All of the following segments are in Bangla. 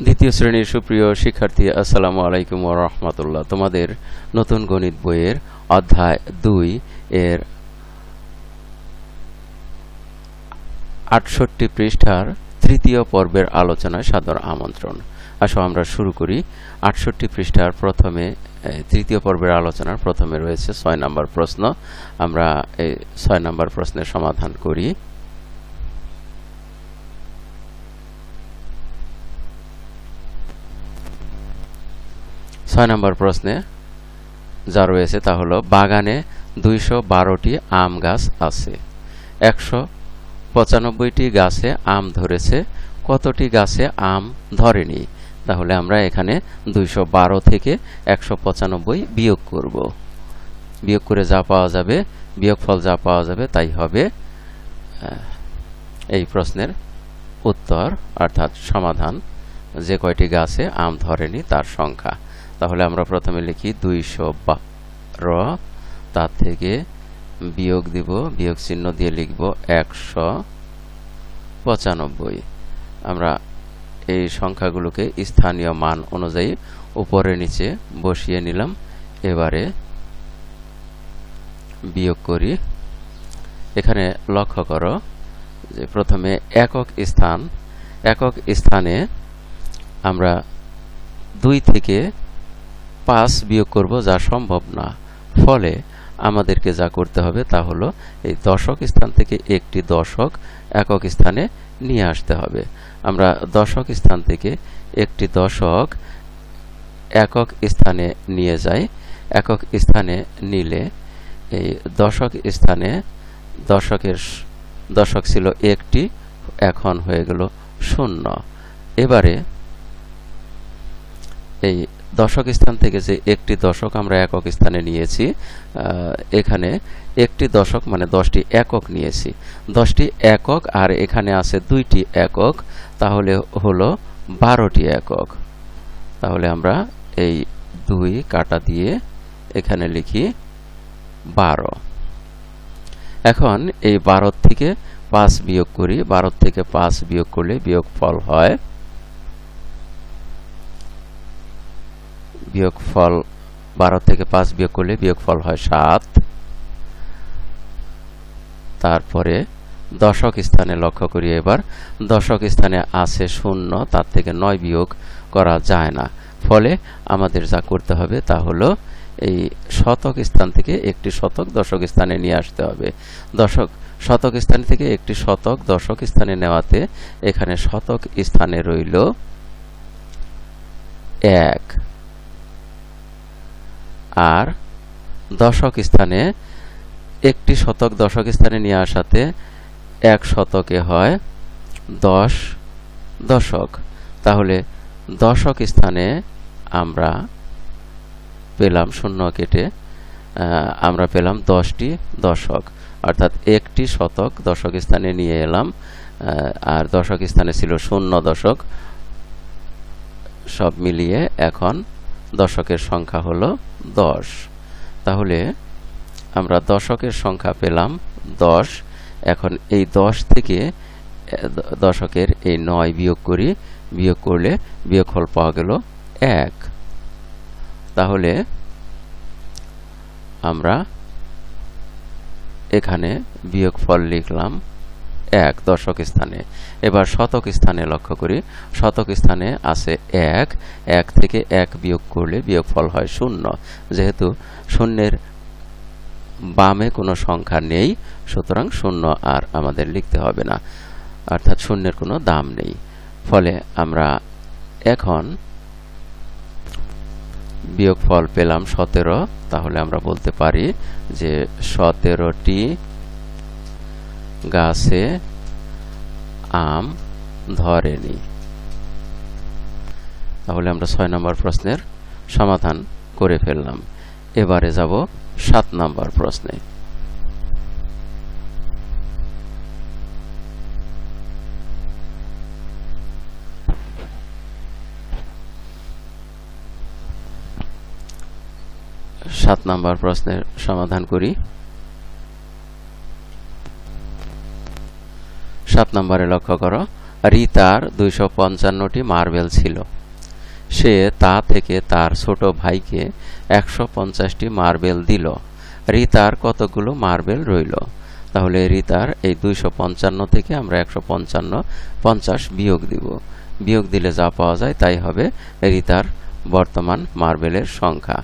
দ্বিতীয় শ্রেণীর সুপ্রিয় শিক্ষার্থী, আসসালামু আলাইকুম ওয়া রাহমাতুল্লাহ। তোমাদের নতুন গণিত বইয়ের অধ্যায় 2 এর 68 পৃষ্ঠার তৃতীয় পর্বের আলোচনায় সাদর আমন্ত্রণ। আসো আমরা শুরু করি। 68 পৃষ্ঠার প্রথমে তৃতীয় পর্বের আলোচনার প্রথমে রয়েছে 6 নম্বর প্রশ্ন। আমরা এই 6 নম্বর প্রশ্নের সমাধান করি। ছয় নম্বর প্রশ্নে যা রয়েছে তা হলো, বাগানে 212টি আম গাছ আছে, 195টি গাছে আম ধরেছে, কতটি গাছে আম ধরেনি? তাহলে আমরা এখানে 212 থেকে 195 বিয়োগ করব। বিয়োগ করে যা পাওয়া যাবে, বিয়োগফল যা পাওয়া যাবে তাই হবে এই প্রশ্নের উত্তর, অর্থাৎ সমাধান। যে কয়টি গাছে আম ধরেনি তার সংখ্যা। তাহলে আমরা প্রথমে লিখি 212, তার থেকে বিয়োগ দিব, বিয়োগ চিহ্ন দিয়ে লিখব 195। আমরা এই সংখ্যাগুলোকে স্থানীয় মান অনুযায়ী উপরে নিচে বসিয়ে নিলাম। এবারে বিয়োগ করি। এখানে লক্ষ্য করো যে প্রথমে একক স্থানে আমরা 2 থেকে 5 বিয়োগ করব, যা সম্ভব না। ফলে আমাদেরকে যা করতে হবে তা হলো এই দশক স্থান থেকে একটি দশক একক স্থানে নিয়ে আসতে হবে। আমরা দশক স্থান থেকে একটি দশক একক স্থানে নিয়ে যাই। একক স্থানে নিলে এই দশক স্থানে দশক ছিল একটি, এখন হয়ে গেল 0। এবারে এই দশক স্থান থেকে যে একটি দশক আমরা একক স্থানে নিয়েছি, এখানে একটি দশক মানে 10টি একক নিয়েছি। 10টি একক আর এখানে আছে 2টি একক, তাহলে হলো 12টি একক। তাহলে আমরা এই 2 কাটা দিয়ে এখানে লিখি 12। এখন এই 12 থেকে 5 বিয়োগ করি। 12 থেকে 5 বিয়োগ করলে বিয়োগফল হয় 12 থেকে 5 বিয়োগ করলে বিয়োগফল হয় 7। তারপরে দশক স্থানে লক্ষ্য করি। এবার দশক স্থানে আছে 0, তার থেকে 9 বিয়োগ করা যায় না। ফলে আমাদের যা করতে হবে তা হলো এই শতক স্থান থেকে একটি শতক দশক স্থানে নিয়ে আসতে হবে। শতক স্থান থেকে একটি শতক দশক স্থানে নেওয়াতে এখানে শতক স্থানে রইল 1, আর দশক স্থানে একটি শতক দশক স্থানে নিয়ে আসাতে 1 শতকে হয় 10 দশক। তাহলে দশক স্থানে আমরা পেলাম 0 কেটে আমরা পেলাম 10টি দশক, অর্থাৎ একটি শতক দশক স্থানে নিয়ে এলাম। আর দশক স্থানে ছিল 0 দশক। সব মিলিয়ে এখন দশকের সংখ্যা হলো 10। তাহলে আমরা দশকের সংখ্যা পেলাম 10। এখন এই 10 থেকে দশকের এই 9 বিয়োগ করি। বিয়োগ করলে বিয়োগফল পাওয়া গেল 1। তাহলে আমরা এখানে বিয়োগফল লিখলাম 1 দশক স্থানে। এবার শতক স্থানে লক্ষ্য করি। শতক স্থানে আছে 1 থেকে 1 বিয়োগ করলে বিয়োগফল হয় 0। যেহেতু শূন্যের বামে কোনো সংখ্যা নেই, সুতরাং 0 আর আমাদের লিখতে হবে না, অর্থাৎ শূন্যের কোনো দাম নেই। ফলে আমরা এখন বিয়োগফল পেলাম 17। তাহলে আমরা বলতে পারি যে 17টি গাছে আম ধরেনি। তাহলে আমরা 6 নম্বর প্রশ্নের সমাধান করে ফেললাম। এবারে যাব 7 নম্বর প্রশ্নে। সাত নম্বর প্রশ্নের সমাধান করি। 7 নম্বরে লক্ষ্য করো, রিতার 255টি মার্বেল ছিল। সে তা থেকে তার ছোট ভাইকে 150টি মার্বেল দিল। রিতার কতগুলো মার্বেল রইল? তাহলে রিতার এই 255 থেকে আমরা 150 বিয়োগ দিব। বিয়োগ দিলে যা পাওয়া যায় তাই হবে রিতার বর্তমান মার্বেলের সংখ্যা।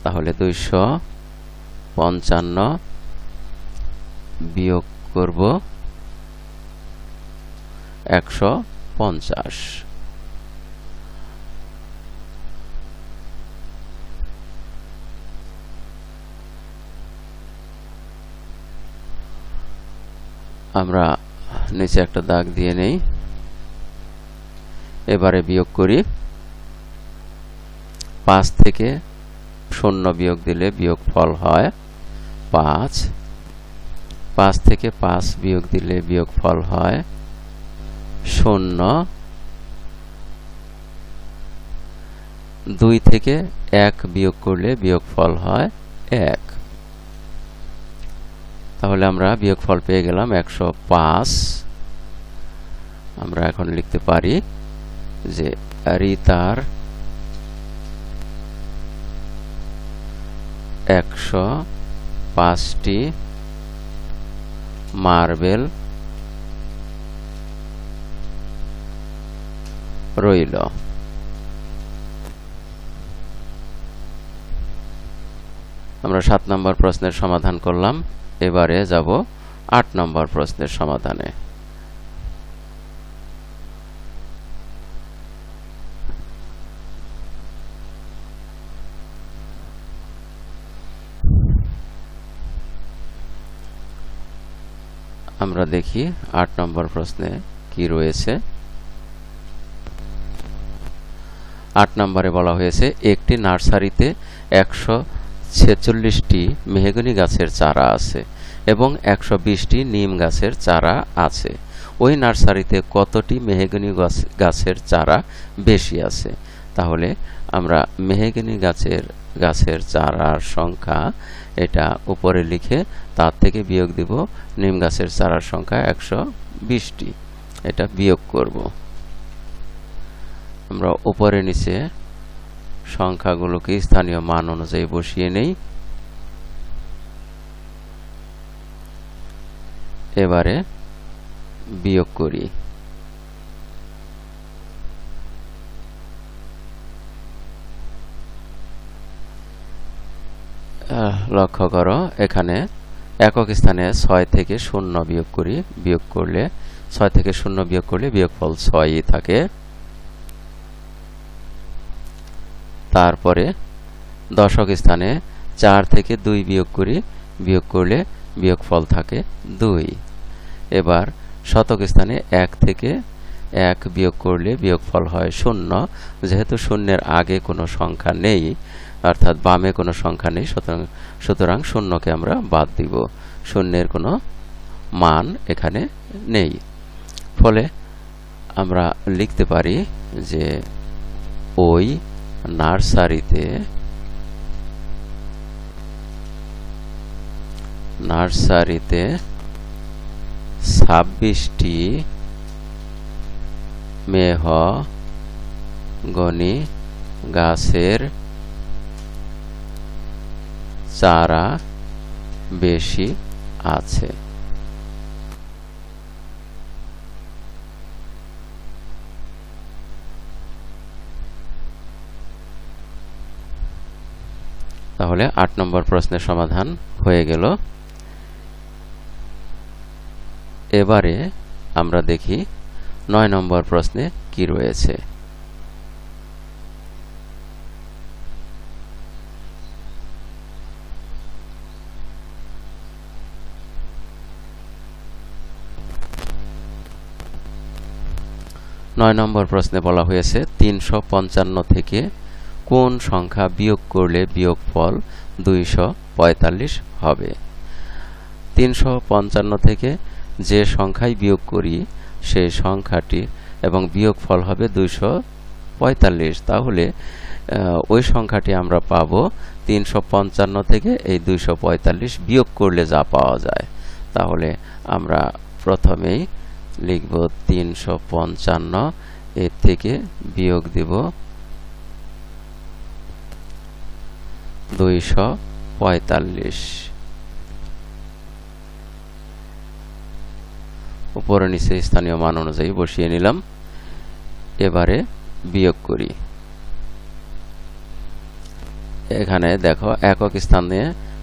তাহলে 255 বিয়োগ করব 150। আমরা নিচে একটা দাগ দিয়ে নেই। এবারে বিয়োগ করি। 5 থেকে 0 বিয়োগ দিলে বিয়োগফল হয় 5। 5 থেকে 5 বিয়োগ দিলে বিয়োগফল হয় 0। 2 থেকে 1 বিয়োগ করলে বিয়োগফল হয় 1। তাহলে আমরা বিয়োগফল পেয়ে গেলাম 105। আমরা এখন লিখতে পারি যে রিতার 105টি মার্বেল রইল। আমরা 7 নম্বর প্রশ্নের সমাধান করলাম। এবারে যাব 8 নম্বর প্রশ্নের সমাধানে। আমরা দেখি 8 নম্বর প্রশ্নে কি রয়েছে। 8 নম্বরে বলা হয়েছে একটি নার্সারিতে 146টি মেহগনি গাছের চারা আছে এবং 120টি নিম গাছের চারা আছে। ওই নার্সারিতে কতটি মেহগনি গাছের চারা বেশি আছে? তাহলে আমরা মেহগনি গাছের চারার সংখ্যা এটা উপরে লিখে তার থেকে বিয়োগ দিব নিম গাছের চারার সংখ্যা 120টি। এটা বিয়োগ করব। আমরা উপরে নিচে সংখ্যাগুলোকে স্থানীয় মান অনুযায়ী বসিয়ে নেই। এবারে বিয়োগ করি। লক্ষ্য করো এখানে একক স্থানে 6 থেকে 0 বিয়োগ করি। বিয়োগ করলে 6 থেকে 0 বিয়োগ করলে বিয়োগফল 6ই থাকে। তারপরে দশক স্থানে 4 থেকে 2 বিয়োগ করি। বিয়োগ করলে বিয়োগফল থাকে 2। এবার শতক স্থানে 1 থেকে 1 বিয়োগ করলে বিয়োগফল হয় 0। যেহেতু শূন্যের আগে কোনো সংখ্যা নেই, অর্থাৎ বামে কোনো সংখ্যা নেই, সুতরাং শূন্যকে আমরা বাদ দিব। শূন্যের কোনো মান এখানে নেই। ফলে আমরা লিখতে পারি যে ওই নার্সারিতে 26টি মেহগনি গাছের চারা বেশি আছে। তাহলে 8 নম্বর প্রশ্নের সমাধান হয়ে গেল। এবারে আমরা দেখি 9 নম্বর প্রশ্নে কি রয়েছে। নয় নম্বর প্রশ্নে বলা হয়েছে 355 থেকে কোন সংখ্যা বিয়োগ করলে বিয়োগফল 245 হবে? 355 থেকে যে সংখ্যাই বিয়োগ করি সেই সংখ্যাটি এবং বিয়োগফল হবে 245। তাহলে ওই সংখ্যাটি আমরা পাবো 355 থেকে এই 245 বিয়োগ করলে যা পাওয়া যায়। তাহলে আমরা প্রথমেই লিখব 355, এর থেকে বিয়োগ দেব 245। উপরে নিচে স্থানীয় মান অনুযায়ী বসিয়ে নিলাম। এবারে বিয়োগ করি। এখানে দেখো একক স্থানে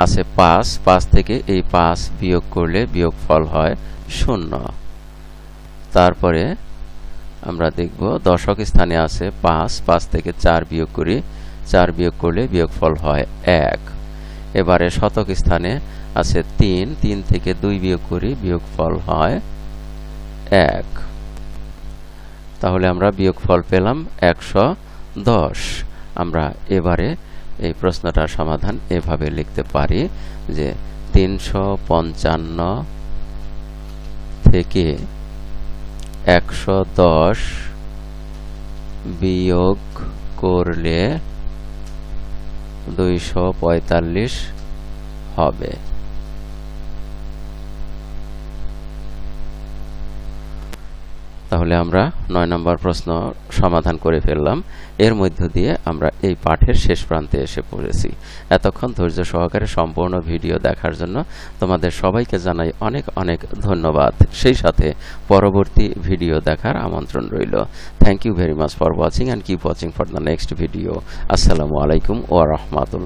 আছে 5, 5 থেকে এই 5 বিয়োগ করলে বিয়োগফল হয় 0। তারপরে আমরা দেখব দশক স্থানে আছে 5, 5 থেকে 4 বিয়োগ করি, 4 বিয়োগ করলে বিয়োগফল হয় 1। এবারে শতক স্থানে আছে 3, 3 থেকে 2 বিয়োগ করি, বিয়োগফল হয় 1। তাহলে আমরা বিয়োগফল পেলাম 110। আমরা এবারে এই প্রশ্নটার সমাধান এভাবে লিখতে পারি যে 355 থেকে 110 বিয়োগ করলে 245 হবে। তাহলে আমরা 9 নম্বর প্রশ্ন সমাধান করে ফেললাম। এর মধ্য দিয়ে আমরা এই পাঠের শেষ প্রান্তে এসে পড়েছি। এতক্ষণ ধৈর্য সহকারে সম্পূর্ণ ভিডিও দেখার জন্য তোমাদের সবাইকে জানাই অনেক অনেক ধন্যবাদ। সেই সাথে পরবর্তী ভিডিও দেখার আমন্ত্রণ রইল। Thank you very much for watching and keep watching for the next video. আসসালামু আলাইকুম ওয়া রাহমাতুল্লাহ।